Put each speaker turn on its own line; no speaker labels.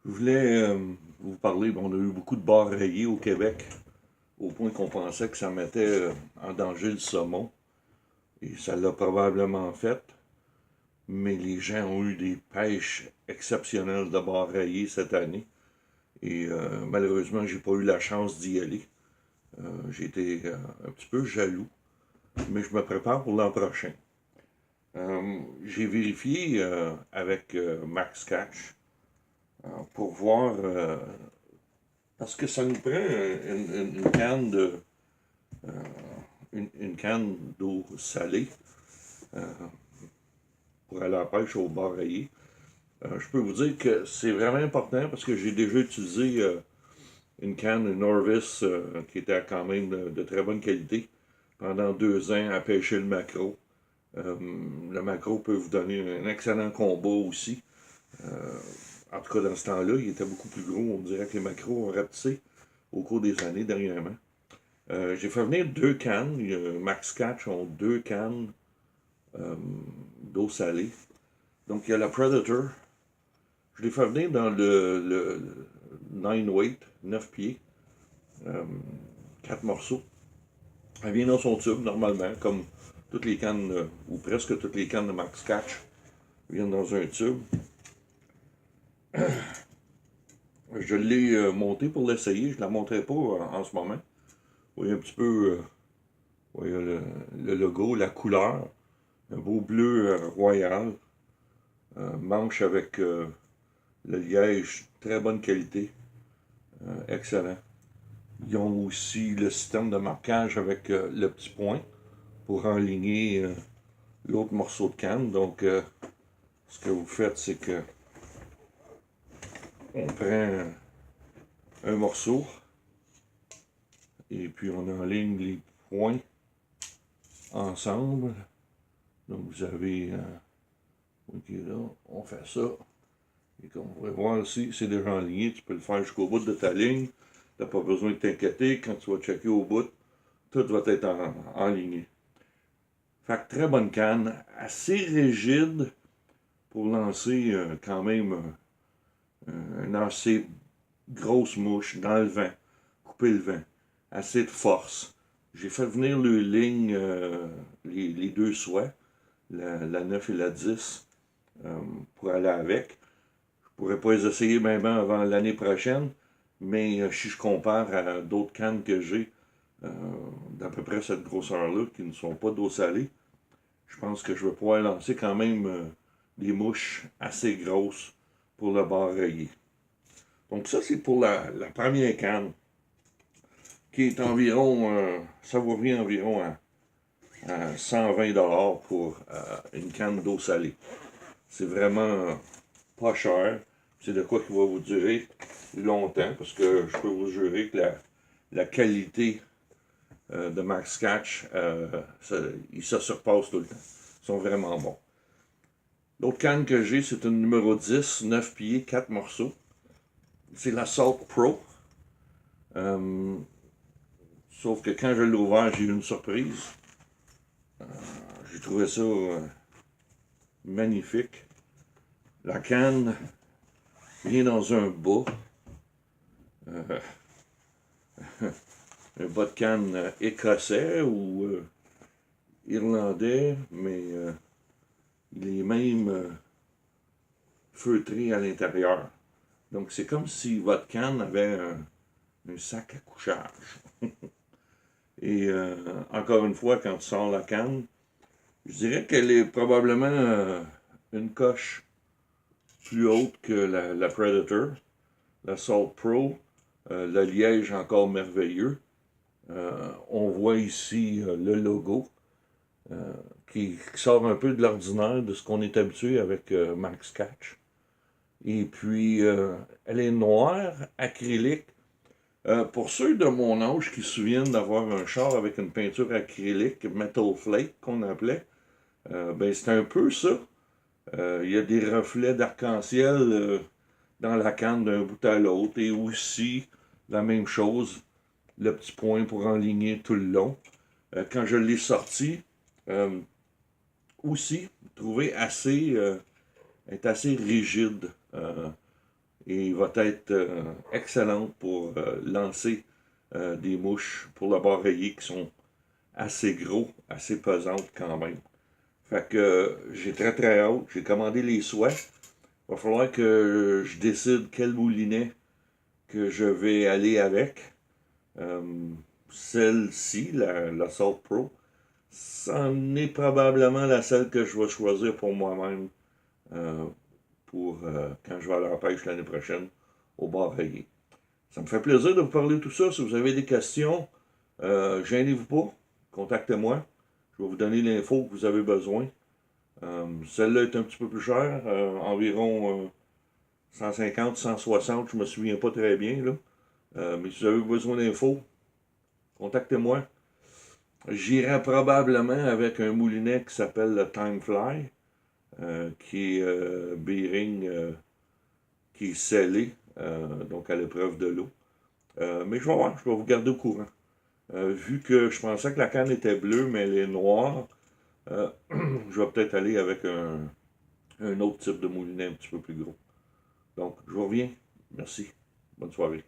Je voulais vous parler, on a eu beaucoup de bars rayés au Québec, au point qu'on pensait que ça mettait en danger le saumon, et ça l'a probablement fait, mais les gens ont eu des pêches exceptionnelles de bars rayés cette année, et malheureusement, j'ai pas eu la chance d'y aller. J'ai été un petit peu jaloux, mais je me prépare pour l'an prochain. J'ai vérifié avec Max Catch pour voir parce que ça nous prend une canne une canne d'eau salée euh, pour aller à la pêche au bar rayé. Je peux vous dire que c'est vraiment important parce que j'ai déjà utilisé une canne, une Orvis, qui était quand même de très bonne qualité pendant 2 ans à pêcher le maquereau. Le maquereau peut vous donner un excellent combat aussi. Euh, En tout cas, dans ce temps-là, il était beaucoup plus gros. On dirait que les maquereaux ont rapetissé au cours des années dernièrement. J'ai fait venir 2 cannes. Max Catch ont 2 cannes euh, d'eau salée. Donc, il y a la Predator. Je l'ai fait venir dans le 9 weight, 9 pieds, euh, 4 morceaux. Elle vient dans son tube, normalement, comme toutes les cannes, ou presque toutes les cannes de Max Catch viennent dans un tube. Je l'ai montée pour l'essayer. Je ne la montrerai pas en ce moment. Vous voyez un petit peu vous voyez le logo, la couleur. Un beau bleu royal. Manche avec le liège, très bonne qualité. Excellent. Ils ont aussi le système de marquage avec le petit point pour enligner l'autre morceau de canne. Donc, ce que vous faites, c'est que on prend un morceau et puis on enligne les points ensemble. Donc, vous avez, ok, là, on fait ça. Et comme vous pouvez voir ici, c'est déjà enligné. Tu peux le faire jusqu'au bout de ta ligne. Tu n'as pas besoin de t'inquiéter. Quand tu vas checker au bout, tout va être enligné. Fait que très bonne canne, assez rigide pour lancer quand même une assez grosse mouche dans le vent, couper le vent. Assez de force. J'ai fait venir les lignes, les 2 soies, la 9 et la 10, pour aller avec. Je pourrais pas les essayer même avant l'année prochaine, mais si je compare à d'autres cannes que j'ai euh, d'à peu près cette grosseur-là, qui ne sont pas d'eau salée, je pense que je vais pouvoir lancer quand même des mouches assez grosses pour le bar rayé. Donc ça, c'est pour la première canne, qui est environ, ça vous revient environ à 120$ pour une canne d'eau salée. C'est vraiment pas cher. C'est de quoi qui va vous durer longtemps, parce que je peux vous jurer que la qualité de Max Catch, ils se surpassent tout le temps. Ils sont vraiment bons. L'autre canne que j'ai, c'est une numéro 10, 9 pieds, 4 morceaux. C'est la Salt Pro. Euh, Sauf que quand je l'ai ouvert, j'ai eu une surprise. J'ai trouvé ça magnifique. La canne vient dans un bas. Euh, un bas de canne écossais ou irlandais, mais il est même feutré à l'intérieur. Donc c'est comme si votre canne avait un sac à couchage. Et encore une fois, quand tu sors la canne, je dirais qu'elle est probablement une coche plus haute que la Predator, la Salt Pro, le liège encore merveilleux. On voit ici le logo qui sort un peu de l'ordinaire de ce qu'on est habitué avec Max Catch. Et puis, elle est noire, acrylique. Pour ceux de mon âge qui se souviennent d'avoir un char avec une peinture acrylique, Metal Flake qu'on appelait, ben c'est un peu ça. Il y a des reflets d'arc-en-ciel dans la canne d'un bout à l'autre. Et aussi, la même chose, le petit point pour enligner tout le long. Quand je l'ai sorti, euh, aussi, trouvé assez, est assez rigide. et il va être excellent pour lancer des mouches pour le bord rayé qui sont assez gros, assez pesantes quand même. Fait que j'ai très très hâte. J'ai commandé les soies. Il va falloir que je décide quel moulinet que je vais aller avec. Euh, Celle-ci, la Salt Pro, c'en est probablement la seule que je vais choisir pour moi-même euh, pour quand je vais à la pêche l'année prochaine au bar rayé. Ça me fait plaisir de vous parler de tout ça. Si vous avez des questions, gênez-vous pas. Contactez-moi. Je vais vous donner l'info que vous avez besoin. Celle-là est un petit peu plus chère, environ 150, 160, je me souviens pas très bien. Là. Mais si vous avez besoin d'infos, contactez-moi. J'irai probablement avec un moulinet qui s'appelle le Timefly, qui est bearing, qui est scellé, donc à l'épreuve de l'eau. Mais je vais voir, je vais vous garder au courant. Vu que je pensais que la canne était bleue, mais elle est noire, je vais peut-être aller avec un autre type de moulinet un petit peu plus gros. Donc, je vous reviens. Merci. Bonne soirée.